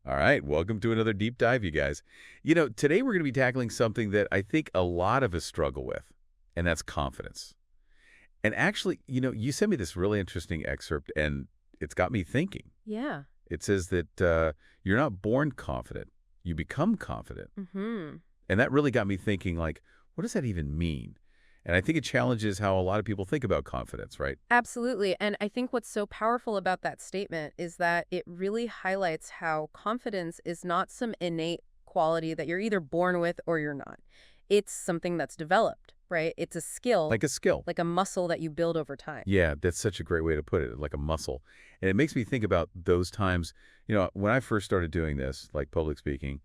All right, welcome to another deep dive, you guys. Today we're going to be tackling something that I think a lot of us struggle with, and that's confidence. And actually, you sent me this really interesting excerpt, and it's got me thinking. Yeah. It says that you're not born confident, you become confident. Mm-hmm. And that really got me thinking, like, what does that even mean? And I think it challenges how a lot of people think about confidence, right? Absolutely. And I think what's so powerful about that statement is that it really highlights how confidence is not some innate quality that you're either born with or you're not. It's something that's developed, right? It's a skill, Like a skill. like a muscle that you build over time. Yeah, that's such a great way to put it, like a muscle. And it makes me think about those times, when I first started doing this, like public speaking,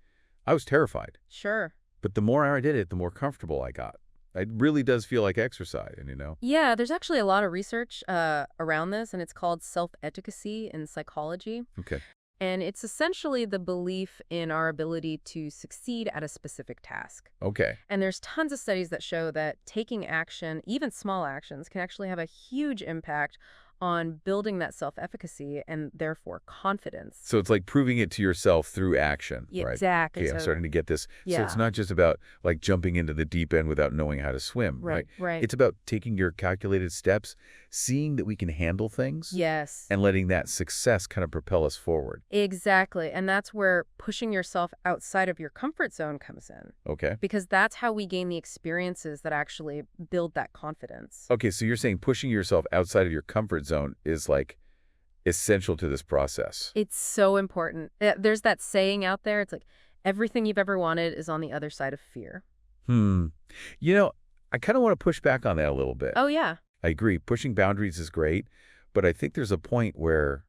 I was terrified. Sure. But the more I did it, the more comfortable I got. It really does feel like exercise, Yeah, there's actually a lot of research around this, and it's called self-efficacy in psychology. Okay. And it's essentially the belief in our ability to succeed at a specific task. Okay. And there's tons of studies that show that taking action, even small actions, can actually have a huge impact on building that self-efficacy and therefore confidence. So it's like proving it to yourself through action, Yeah, right? exactly. Okay, I'm starting to get this. So Yeah. it's not just about like jumping into the deep end without knowing how to swim, right? Right. It's about taking your calculated steps, seeing that we can handle things, Yes. and letting that success kind of propel us forward. Exactly. And that's where pushing yourself outside of your comfort zone comes in. Okay. Because that's how we gain the experiences that actually build that confidence. Okay, so you're saying pushing yourself outside of your comfort zone is like essential to this process. It's so important. There's that saying out there. It's like, everything you've ever wanted is on the other side of fear. Hmm. I kind of want to push back on that a little bit. Oh, yeah. I agree. Pushing boundaries is great, but I think there's a point where,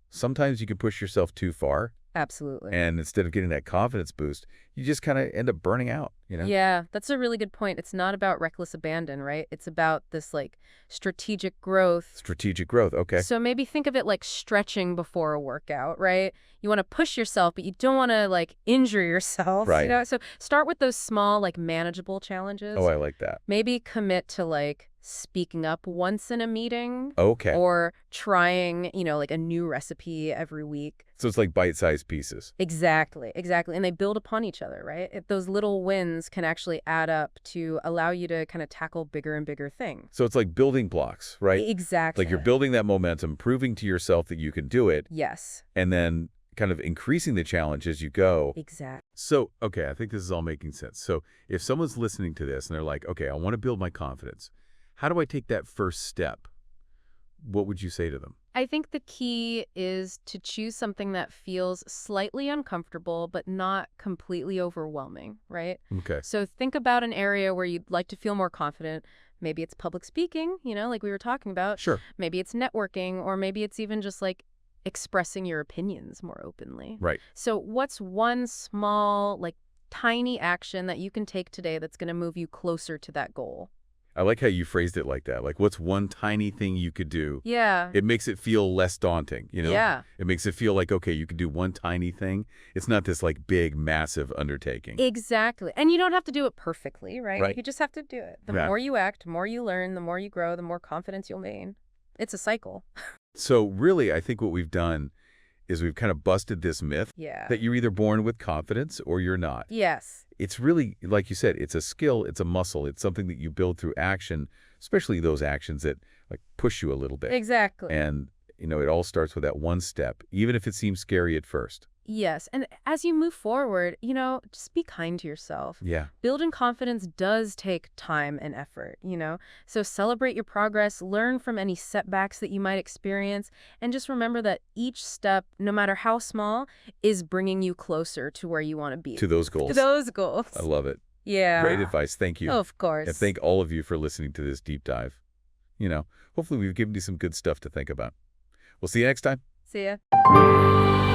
sometimes you can push yourself too far. Absolutely. And instead of getting that confidence boost, you just kind of end up burning out, Yeah, that's a really good point. It's not about reckless abandon, right? It's about this strategic growth. Strategic growth. Okay. So maybe think of it like stretching before a workout, right? You want to push yourself, but you don't want to injure yourself. Right. So start with those small, manageable challenges. Oh, I like that. Maybe commit to speaking up once in a meeting. Okay. Or trying, a new recipe every week. So it's like bite-sized pieces. Exactly. And they build upon each other, right? Those little wins can actually add up to allow you to kind of tackle bigger and bigger things. So it's like building blocks, right? Exactly. Like you're building that momentum, proving to yourself that you can do it. Yes. And then kind of increasing the challenge as you go. Exactly. So, okay, I think this is all making sense. So if someone's listening to this and they're like, okay, I want to build my confidence, how do I take that first step? What would you say to them? I think the key is to choose something that feels slightly uncomfortable, but not completely overwhelming, right? Okay. So think about an area where you'd like to feel more confident. Maybe it's public speaking, like we were talking about. Sure. Maybe it's networking, or maybe it's even just expressing your opinions more openly. Right. So what's one small, tiny action that you can take today that's going to move you closer to that goal? I like how you phrased it like that. Like, what's one tiny thing you could do? Yeah. It makes it feel less daunting, Yeah. It makes it feel like, okay, you can do one tiny thing. It's not this big, massive undertaking. Exactly. And you don't have to do it perfectly, right? Right. You just have to do it. The Yeah. more you act, the more you learn, the more you grow, the more confidence you'll gain. It's a cycle. So really, I think what we've done is we've kind of busted this myth Yeah. that you're either born with confidence or you're not. Yes. It's really, like you said, it's a skill, it's a muscle, it's something that you build through action, especially those actions that push you a little bit. Exactly. And, it all starts with that one step, even if it seems scary at first. Yes. And as you move forward, just be kind to yourself. Yeah. Building confidence does take time and effort, So celebrate your progress, learn from any setbacks that you might experience, and just remember that each step, no matter how small, is bringing you closer to where you want to be. To those goals. To those goals. I love it. Yeah. Great advice. Thank you. Of course. And thank all of you for listening to this deep dive. Hopefully we've given you some good stuff to think about. We'll see you next time. See ya.